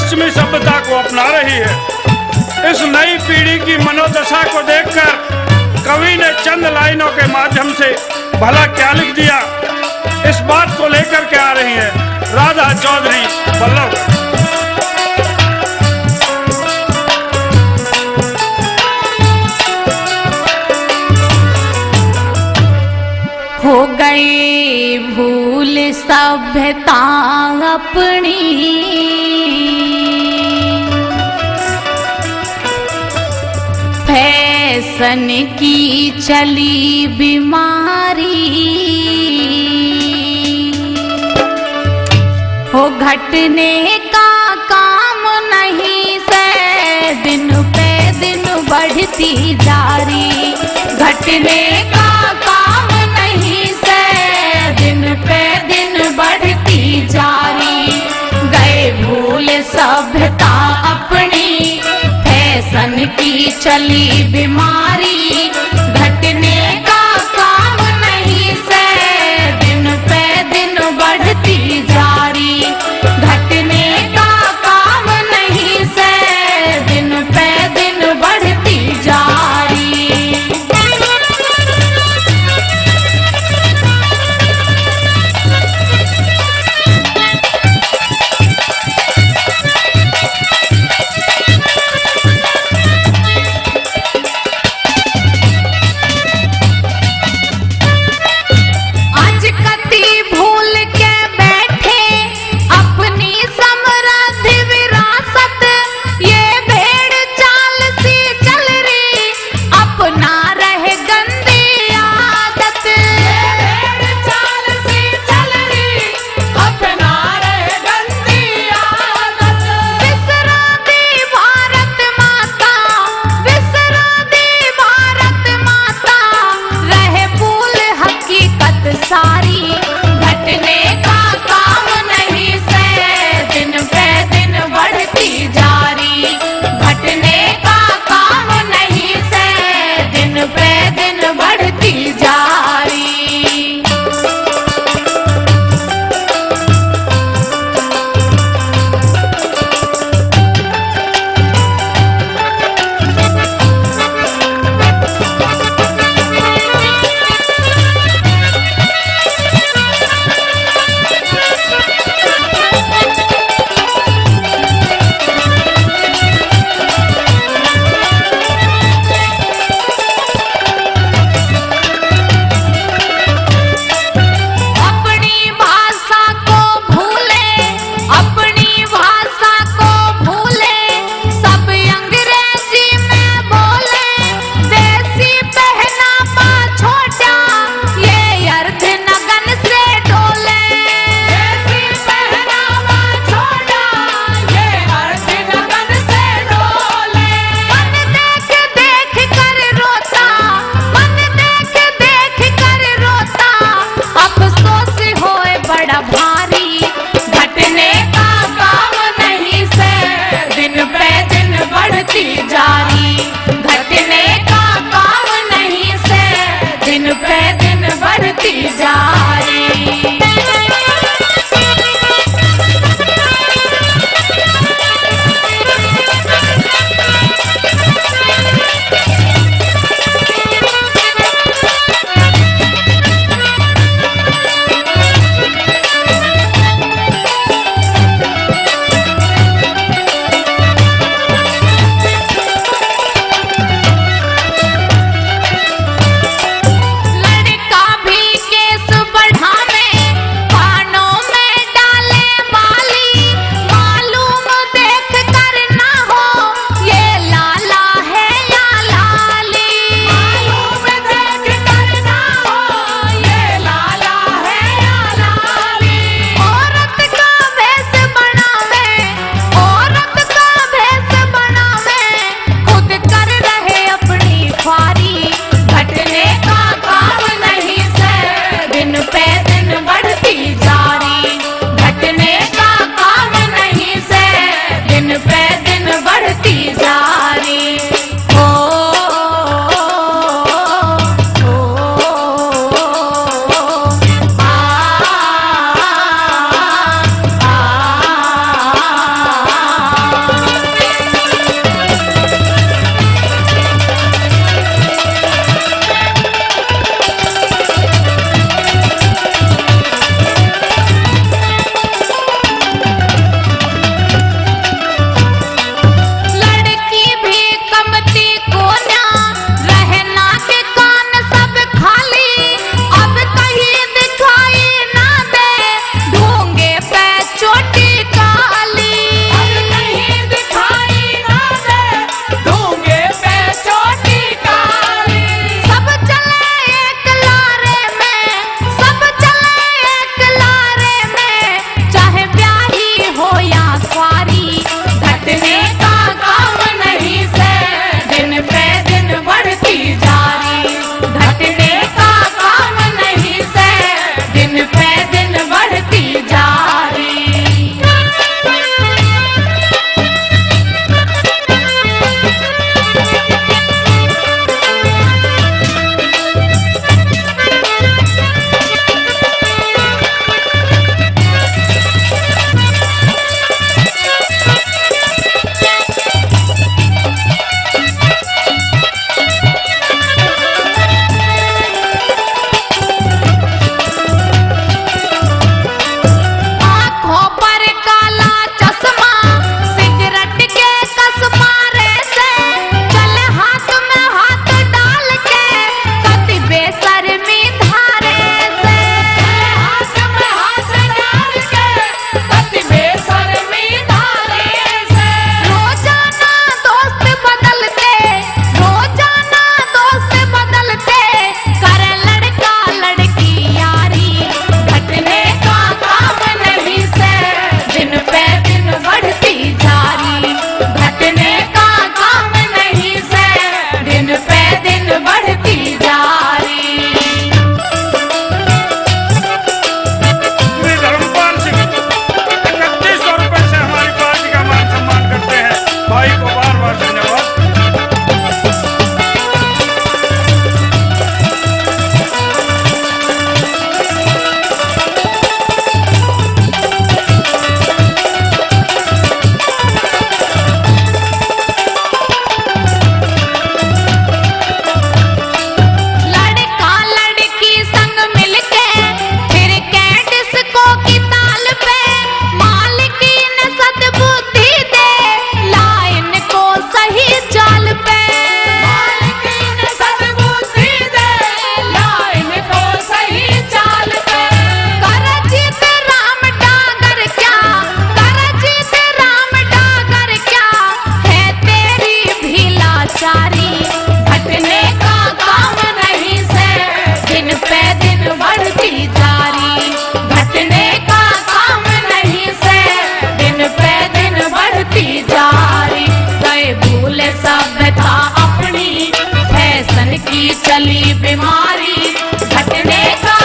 पश्चिमी सभ्यता को अपना रही है। इस नई पीढ़ी की मनोदशा को देखकर कवि ने चंद लाइनों के माध्यम से भला क्या लिख दिया, इस बात को लेकर के आ रही है राधा चौधरी बल्लभ। हो गई भूल सभ्यता अपनी, फैशन की चली बीमारी, हो घटने का काम नहीं से दिन पे दिन बढ़ती जारी, घटने का काम नहीं से दिन पे दिन बढ़ती जारी। गए भूल सभ्यता अपनी, फैशन की चली बीमारी, घटने का काम नहीं से दिन पे दिन बढ़ती जारी, घटने का काम नहीं से दिन पे दिन बढ़ती जारी। कोन्या, रहना के कान सब खाली, अब कहीं दिखाई ना दे ढूंगे पे चोटी काली। अब कहीं दिखाई ना दे ढूंगे पे चोटी काली। सब चले एक लारे में, सब चले एक लारे में, चाहे ब्याही हो या कुंवारी। घटने का काम नहीं से दिन पे दिन बढ़ती जा रही। घटने का काम नहीं से दिन पे दिन बढ़ती जा रही। आँखों पर काला चश्मा, सिगरेट के कस मारे से, चले हाथ में हाथ डाल के कति बेशर्मी धारे से। हाथ में हाथ डाल के कति बेशर्मी धारे से। रोजाना दोस्त बदलते, रोजाना दोस्त बदलते, करे लड़का लड़की यारी। घटने का काम नहीं से दिन पे दिन बढ़ती जा रही। घटने का काम नहीं से दिन पे दिन बढ़ती जा रही। श्री धर्मपाल सिंह 3100 रुपए से हमारी पार्टी का मान सम्मान करते हैं। भाई को बार बार धन्यवाद। लड़का लड़की संग मिलके फिर के डिस्को की ताल पे, मालिकी ने सद्बुद्धि दे लाइन को सही चाल पे। मालिकी ने सद्बुद्धि दे लाइन को सही चाल पे। करजीत राम डागर क्या, करजीत राम डागर क्या, है तेरी भी लाचारी। घटने का काम नहीं से दिन पे दिन बढ़ती जा रही। घटने का काम नहीं से दिन पे दिन बढ़ती जा रही। गए भूले सभ्यता अपनी, फैशन की चली बीमारी। घटने का